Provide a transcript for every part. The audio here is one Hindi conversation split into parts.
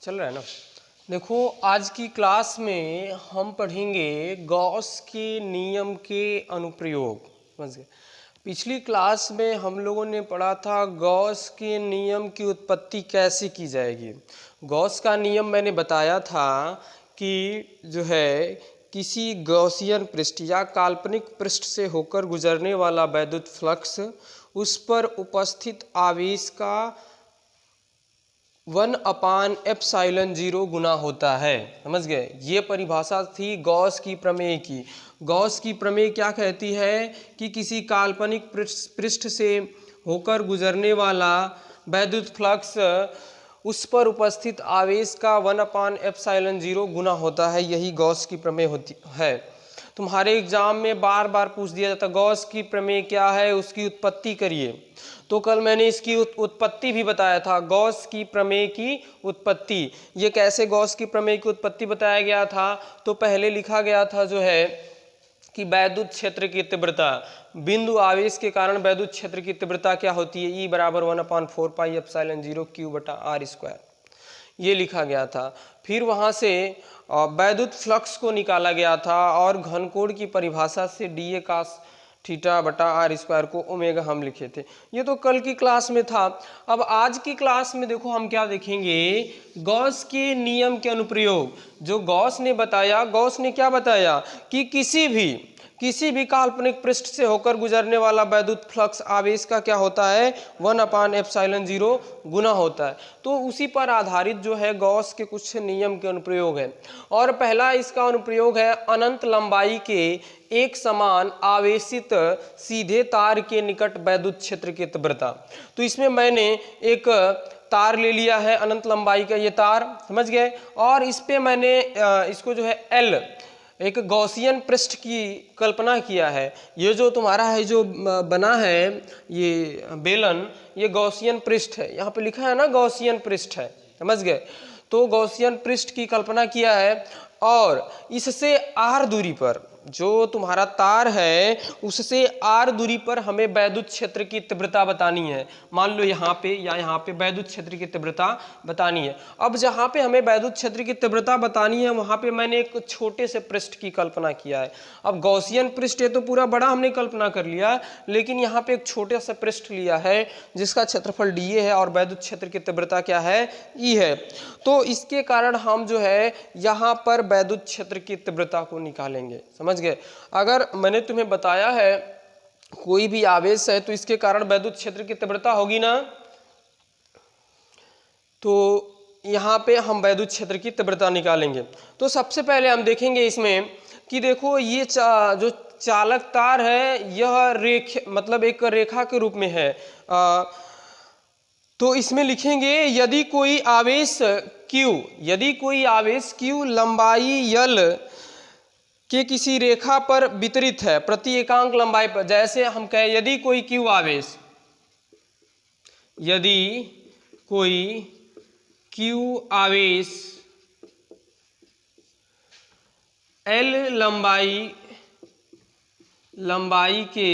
चल रहा है ना। देखो आज की क्लास में हम पढ़ेंगे गॉस के नियम के अनुप्रयोग। समझ गए। पिछली क्लास में हम लोगों ने पढ़ा था गॉस के नियम की उत्पत्ति कैसे की जाएगी। गॉस का नियम मैंने बताया था कि जो है किसी गॉसियन पृष्ठ या काल्पनिक पृष्ठ से होकर गुजरने वाला वैद्युत फ्लक्स उस पर उपस्थित आवेश का 1/ε0 गुना होता है। समझ गए। ये परिभाषा थी गॉस की प्रमेय की। गॉस की प्रमेय क्या कहती है कि किसी काल्पनिक पृष्ठ से होकर गुजरने वाला वैद्युत फ्लक्स उस पर उपस्थित आवेश का 1/ε0 गुना होता है। यही गॉस की प्रमेय होती है। तुम्हारे एग्जाम में बार बार पूछ दिया जाता गॉस की प्रमेय क्या है, उसकी उत्पत्ति करिए। तो कल मैंने इसकी उत्पत्ति भी बताया था, गॉस की प्रमेय की उत्पत्ति। ये कैसे गॉस की प्रमेय की उत्पत्ति बताया गया था, तो पहले लिखा गया था जो है कि वैद्युत क्षेत्र की तीव्रता, बिंदु आवेश के कारण वैद्युत क्षेत्र की तीव्रता क्या होती है, E बराबर 1/4πε0 Q/r²। ये लिखा गया था। फिर वहाँ से वैद्युत फ्लक्स को निकाला गया था और घनकोण की परिभाषा से dA cos θ/r² को ओमेगा हम लिखे थे। ये तो कल की क्लास में था। अब आज की क्लास में देखो हम क्या देखेंगे, गॉस के नियम के अनुप्रयोग। जो गॉस ने बताया, गॉस ने क्या बताया कि किसी भी काल्पनिक पृष्ठ से होकर गुजरने वाला वैद्युत फ्लक्स आवेश का क्या होता है, 1/ε0 गुना होता है। तो उसी पर आधारित जो है गॉस के कुछ नियम के अनुप्रयोग है। और पहला इसका अनुप्रयोग है अनंत लंबाई के एक समान आवेशित सीधे तार के निकट वैद्युत क्षेत्र की तीव्रता। तो इसमें मैंने एक तार ले लिया है, अनंत लंबाई का ये तार, समझ गए। और इस पे मैंने इसको जो है एल, एक गॉसियन पृष्ठ की कल्पना किया है। ये जो तुम्हारा है, जो बना है ये बेलन, ये गॉसियन पृष्ठ है। यहाँ पे लिखा है ना गॉसियन पृष्ठ है, समझ गए। तो गॉसियन पृष्ठ की कल्पना किया है और इससे r दूरी पर जो तुम्हारा तार है उससे r दूरी पर हमें वैद्युत क्षेत्र की तीव्रता बतानी है। मान लो यहाँ पे या यहाँ पे वैद्युत क्षेत्र की तीव्रता बतानी है। अब जहाँ पे हमें वैद्युत क्षेत्र की तीव्रता बतानी है वहाँ पे मैंने एक छोटे से पृष्ठ की कल्पना किया है। अब गॉसियन पृष्ठ है तो पूरा बड़ा हमने कल्पना कर लिया, लेकिन यहाँ पे एक छोटे सा पृष्ठ लिया है जिसका क्षेत्रफल dA है और वैद्युत क्षेत्र की तीव्रता क्या है, E है। तो इसके कारण हम जो है यहाँ पर वैद्युत क्षेत्र की तीव्रता को निकालेंगे। समझ गए। अगर मैंने तुम्हें बताया है कोई भी आवेश है तो इसके कारण वैद्युत क्षेत्र की तीव्रता होगी ना, तो यहाँ पे हम वैद्युत क्षेत्र की तीव्रता निकालेंगे। तो सबसे पहले हम देखेंगे इसमें कि देखो ये जो चालक तार है यह मतलब एक रेखा के रूप में है। तो इसमें लिखेंगे यदि कोई आवेश Q लंबाई L के किसी रेखा पर वितरित है प्रति एकांक लंबाई पर। जैसे हम कहें यदि कोई Q आवेश L लंबाई के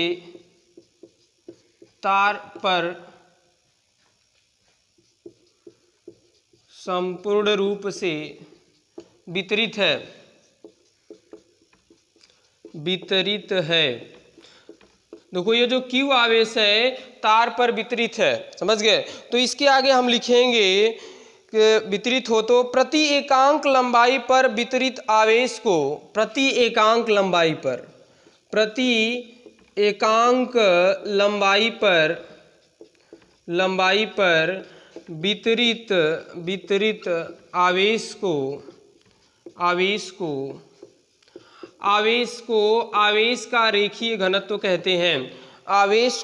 तार पर संपूर्ण रूप से वितरित है। देखो ये जो Q आवेश है तार पर वितरित है, समझ गए। तो इसके आगे हम लिखेंगे कि वितरित हो तो प्रति एकांक लंबाई पर वितरित आवेश को प्रति एकांक लंबाई पर वितरित आवेश का रेखीय घनत्व कहते हैं। आवेश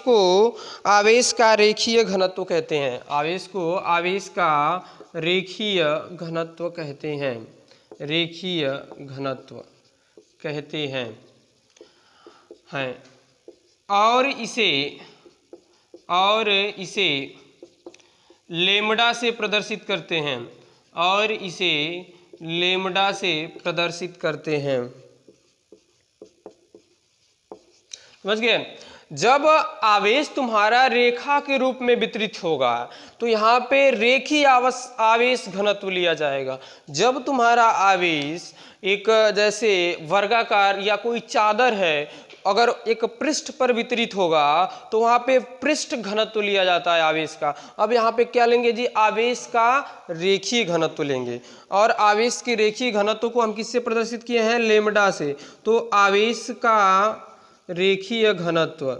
का रेखीय घनत्व कहते हैं। और इसे लेम्डा से प्रदर्शित करते हैं। समझ गए। जब आवेश तुम्हारा रेखा के रूप में वितरित होगा तो यहाँ पे रेखीय आवेश घनत्व लिया जाएगा। जब तुम्हारा आवेश एक जैसे वर्गाकार या कोई चादर है, अगर एक पृष्ठ पर वितरित होगा तो वहाँ पे पृष्ठ घनत्व लिया जाता है आवेश का। अब यहाँ पे क्या लेंगे जी, आवेश का रेखीय घनत्व लेंगे। और आवेश के रेखीय घनत्व को हम किससे प्रदर्शित किए हैं, लेमडा से। तो आवेश का रेखीय घनत्व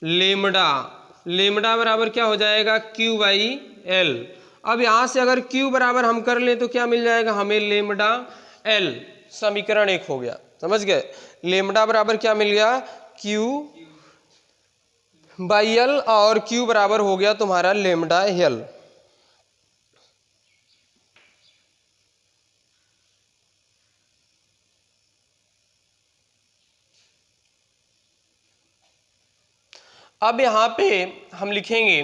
लेमडा बराबर क्या हो जाएगा, Q बाई एल। अब यहाँ से अगर Q बराबर हम कर लें तो क्या मिल जाएगा हमें, लेमडा एल। समीकरण 1 हो गया, समझ गए। लेमडा बराबर क्या मिल गया, Q बाई एल, और Q बराबर हो गया तुम्हारा लेमडा एल। अब यहाँ पे हम लिखेंगे,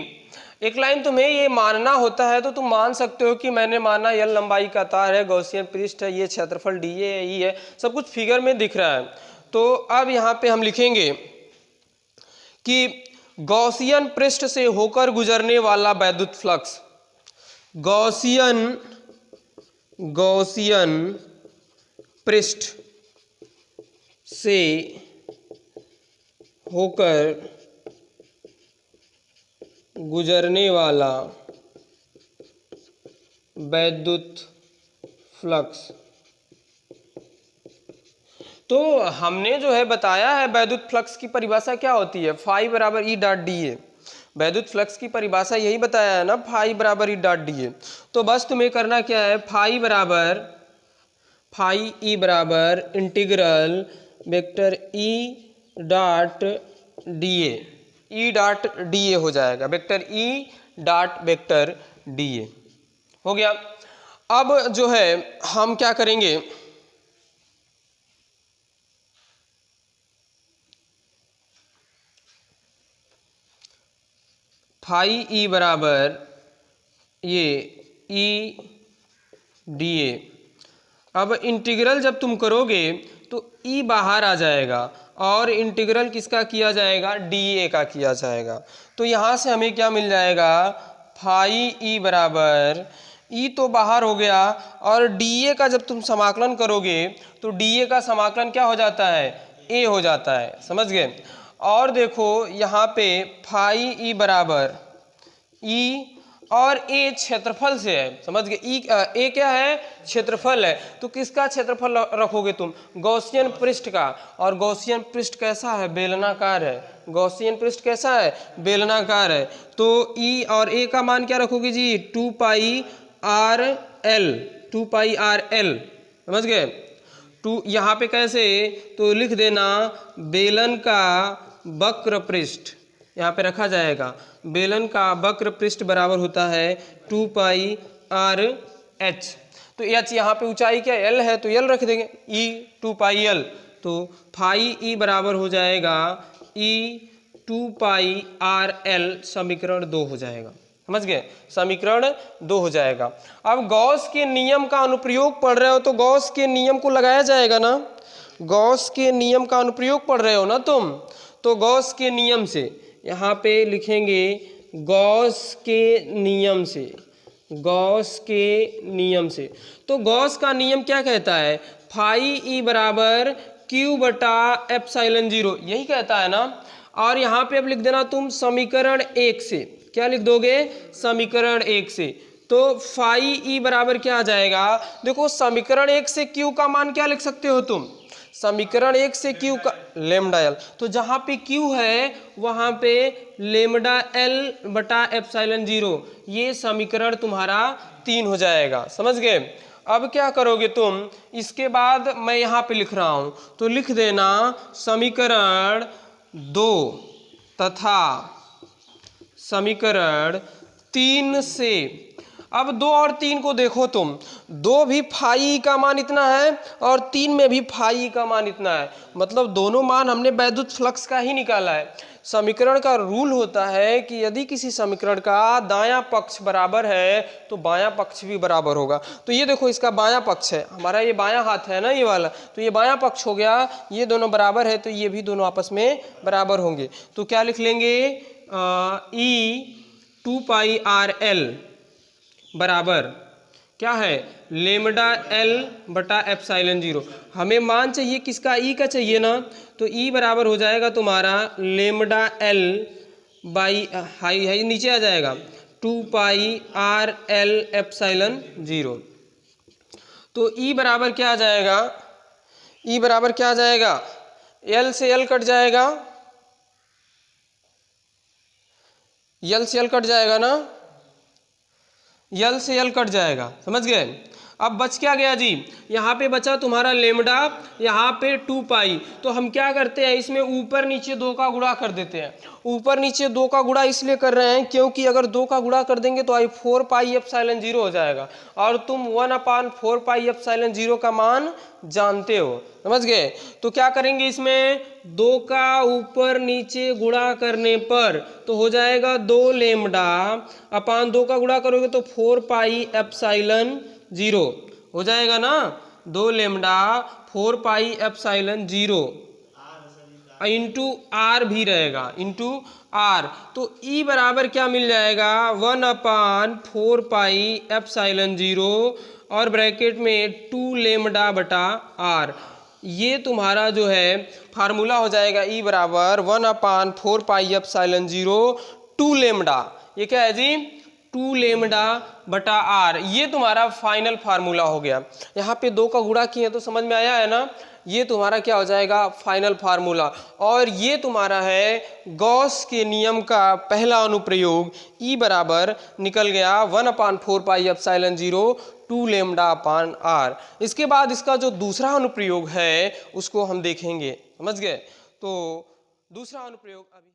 एक लाइन तुम्हें ये मानना होता है तो तुम मान सकते हो कि मैंने माना एल लंबाई का तार है, गॉसियन पृष्ठ है, ये क्षेत्रफल डी है, ई है, सब कुछ फिगर में दिख रहा है। तो अब यहाँ पे हम लिखेंगे कि गॉसियन पृष्ठ से होकर गुजरने वाला वैद्युत फ्लक्स, गॉसियन पृष्ठ से होकर गुजरने वाला वैद्युत फ्लक्स। तो हमने जो है बताया है वैद्युत फ्लक्स की परिभाषा क्या होती है, फाई बराबर ई डॉट डी ए। वैद्युत फ्लक्स की परिभाषा यही बताया है ना, फाई बराबर ई डॉट डी ए। तो बस तुम्हें करना क्या है, फाई ई बराबर integral vector E dot D A, E dot D A हो जाएगा, vector E dot vector D A हो गया। अब जो है हम क्या करेंगे, फाई ई बराबर ये ई डी ए। अब इंटीग्रल जब तुम करोगे तो ई बाहर आ जाएगा और इंटीग्रल किसका किया जाएगा, डी ए का किया जाएगा। तो यहाँ से हमें क्या मिल जाएगा, फाई ई बराबर, ई तो बाहर हो गया, और डी ए का जब तुम समाकलन करोगे तो डी ए का समाकलन क्या हो जाता है, ए हो जाता है, समझ गए। और देखो यहाँ पे फाई ई बराबर ई और ए क्षेत्रफल से है, समझ गए। ए क्या है, क्षेत्रफल है। तो किसका क्षेत्रफल रखोगे तुम, गॉसियन पृष्ठ का। और गॉसियन पृष्ठ कैसा है, बेलनाकार है। गॉसियन पृष्ठ कैसा है, बेलनाकार है। तो ई और ए का मान क्या रखोगे जी, 2 पाई आर एल, समझ गए। टू यहाँ पे कैसे, तो लिख देना बेलन का वक्र पृष्ठ, यहाँ पे रखा जाएगा बेलन का वक्र पृष्ठ बराबर होता है 2 पाई आर एच। तो एच यहाँ पे ऊंचाई क्या एल है तो एल रख देंगे, ई 2 पाई एल। तो फाई ई बराबर हो जाएगा ई 2 पाई आर एल, समीकरण 2 हो जाएगा, समझ गए। समीकरण 2 हो जाएगा। अब गॉस के नियम का अनुप्रयोग पढ़ रहे हो तो गॉस के नियम को लगाया जाएगा ना, गॉस के नियम का अनुप्रयोग पढ़ रहे हो ना तुम, तो गॉस के नियम से यहाँ पे लिखेंगे गॉस के नियम से, गॉस के नियम से। तो गॉस का नियम क्या कहता है, फाई ई बराबर क्यू बटा एप्सिलॉन 0, यही कहता है ना। और यहाँ पे अब लिख देना तुम समीकरण 1 से, क्या लिख दोगे, समीकरण 1 से। तो फाई ई बराबर क्या आ जाएगा, देखो समीकरण 1 से क्यू का मान क्या लिख सकते हो तुम, समीकरण 1 से क्यू का लेमडा एल। तो जहाँ पे क्यू है वहाँ पे लेमडा एल बटा एप्सिलॉन 0, ये समीकरण तुम्हारा 3 हो जाएगा, समझ गए। अब क्या करोगे तुम, इसके बाद मैं यहाँ पे लिख रहा हूँ तो लिख देना समीकरण 2 तथा समीकरण 3 से अब 2 और 3 को देखो तुम, 2 भी फाई का मान इतना है और 3 में भी फाई का मान इतना है, मतलब दोनों मान हमने वैद्युत फ्लक्स का ही निकाला है। समीकरण का रूल होता है कि यदि किसी समीकरण का दायां पक्ष बराबर है तो बायां पक्ष भी बराबर होगा। तो ये देखो इसका बायां पक्ष है, हमारा ये बायां हाथ है ना ये वाला, तो ये बायां पक्ष हो गया, ये दोनों बराबर है तो ये भी दोनों आपस में बराबर होंगे। तो क्या लिख लेंगे, ई 2 पाई आर एल बराबर क्या है, लेमडा एल बटा एप्सिलॉन 0। हमें मान चाहिए किसका, ई का चाहिए ना, तो ई बराबर हो जाएगा तुम्हारा lambda L by high high नीचे आ जाएगा 2 पाई आर एल एप्सिलॉन 0। तो ई बराबर क्या आ जाएगा, ई बराबर क्या आ जाएगा, एल से एल कट जाएगा, यल से यल कट जाएगा ना, यल से यल कट जाएगा, समझ गए। अब बच क्या गया जी, यहाँ पे बचा तुम्हारा लेमडा, यहाँ पे 2 पाई। तो हम क्या करते हैं, इसमें ऊपर नीचे 2 का गुणा कर देते हैं। ऊपर नीचे 2 का गुणा इसलिए कर रहे हैं क्योंकि अगर 2 का गुणा कर देंगे तो आई 4 पाई एप्सिलॉन 0 हो जाएगा, और तुम 1/4 पाई एप्सिलॉन 0 का मान जानते हो, समझ गए। तो क्या करेंगे, इसमें 2 का ऊपर नीचे गुणा करने पर तो हो जाएगा 2 लेमडा अपान 2 का गुणा करोगे तो 4 पाई एप्सिलॉन 0 हो जाएगा ना, 2 lambda 4 pi epsilon 0 into R भी रहेगा, इंटू आर। तो ई बराबर क्या मिल जाएगा, 1/4 पाई एप्सिलॉन 0 और ब्रैकेट में 2 लेमडा बटा आर। ये तुम्हारा जो है फार्मूला हो जाएगा, ई बराबर 1/4 पाई एप्सिलॉन 0 2 लेमडा, ये क्या है जी, 2 लेमडा बटा आर। ये तुम्हारा फाइनल फार्मूला हो गया। यहाँ पे 2 का गुणा किए तो समझ में आया है ना, ये तुम्हारा क्या हो जाएगा, फाइनल फार्मूला। और ये तुम्हारा है गॉस के नियम का पहला अनुप्रयोग, ई बराबर निकल गया 1/4 pi epsilon 0 2 lambda upon R. इसके बाद इसका जो दूसरा अनुप्रयोग है उसको हम देखेंगे, समझ गए। तो दूसरा अनुप्रयोग अभी